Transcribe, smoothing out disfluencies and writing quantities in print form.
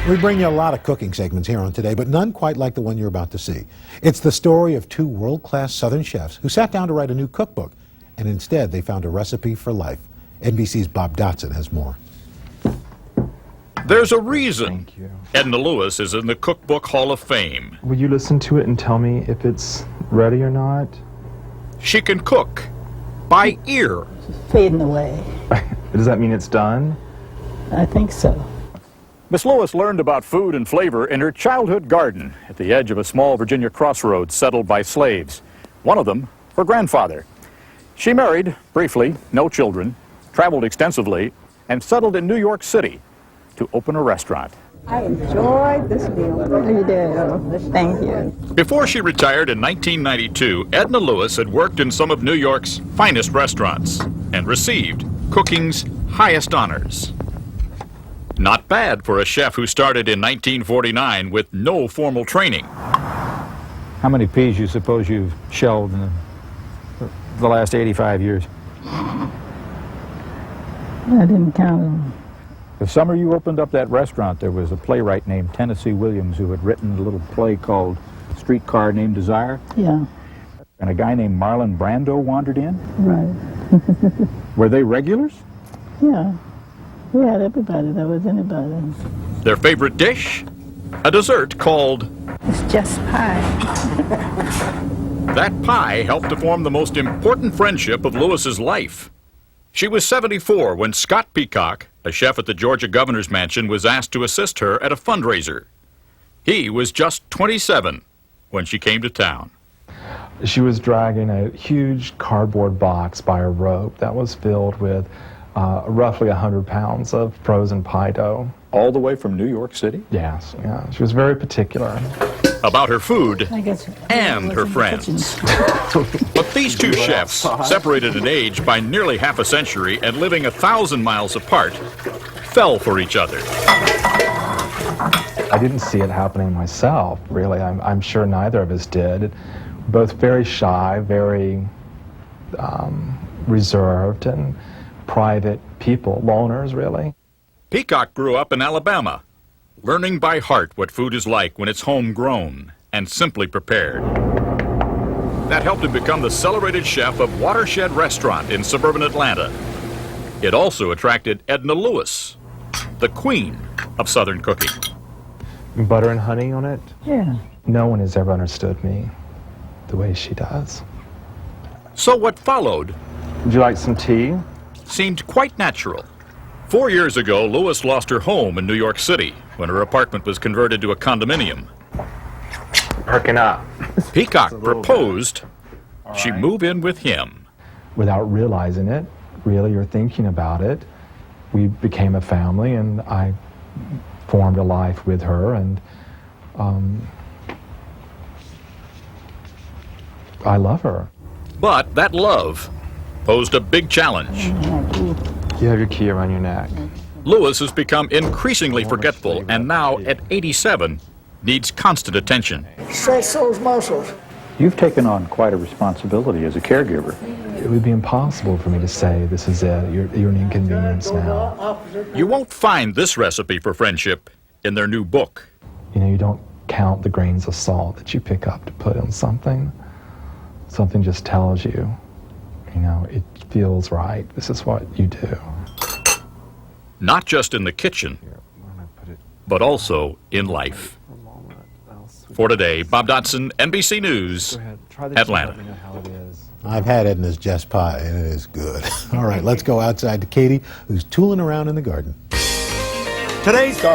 We bring you a lot of cooking segments here on Today, but none quite like the one you're about to see. It's the story of two world-class Southern chefs who sat down to write a new cookbook, and instead they found a recipe for life. NBC's Bob Dotson has more. There's a reason Edna Lewis is in the Cookbook Hall of Fame. Will you listen to it and tell me if it's ready or not? She can cook by ear. It's fading away. Does that mean it's done? I think so. Miss Lewis learned about food and flavor in her childhood garden at the edge of a small Virginia crossroads settled by slaves. One of them, her grandfather. She married, briefly, no children, traveled extensively, and settled in New York City to open a restaurant. I enjoyed this meal. You did. Thank you. Before she retired in 1992, Edna Lewis had worked in some of New York's finest restaurants and received cooking's highest honors. Not bad for a chef who started in 1949 with no formal training. How many peas you suppose you've shelled in the last 85 years? I didn't count them. The summer you opened up that restaurant, there was a playwright named Tennessee Williams who had written a little play called Streetcar Named Desire. Yeah. And a guy named Marlon Brando wandered in. Right. Were they regulars? Yeah. We had everybody. There was anybody. Their favorite dish? A dessert called... It's just pie. That pie helped to form the most important friendship of Lewis's life. She was 74 when Scott Peacock, a chef at the Georgia Governor's Mansion, was asked to assist her at a fundraiser. He was just 27 when she came to town. She was dragging a huge cardboard box by a rope that was filled with roughly 100 pounds of frozen pie dough. All the way from New York City? Yes, yeah. She was very particular. About her food I guess and her friends. But these two chefs, separated in age by nearly half a century and living 1,000 miles apart, fell for each other. I didn't see it happening myself, really. I'm sure neither of us did. Both very shy, very reserved and private people, loners, really. Peacock grew up in Alabama, learning by heart what food is like when it's homegrown and simply prepared. That helped him become the celebrated chef of Watershed Restaurant in suburban Atlanta. It also attracted Edna Lewis, the queen of Southern cooking. Butter and honey on it? Yeah. No one has ever understood me the way she does. So what followed Would you like some tea? seemed quite natural. 4 years ago, Lewis lost her home in New York City when her apartment was converted to a condominium. Perking up. Peacock proposed she move in with him. Without realizing it, really, or thinking about it, we became a family, and I formed a life with her, and I love her. But that love posed a big challenge. You have your key around your neck. Lewis has become increasingly forgetful and now, at 87, needs constant attention. Stretch those muscles. You've taken on quite a responsibility as a caregiver. It would be impossible for me to say, this is it, you're an inconvenience now. You won't find this recipe for friendship in their new book. You know, you don't count the grains of salt that you pick up to put on something. Something just tells you, you know, it feels right. This is what you do. Not just in the kitchen, but also in life. For Today, Bob Dotson, NBC News, Atlanta. I've had Edna's Just Pie, and it is good. All right, let's go outside to Katie, who's tooling around in the garden. Today's garden.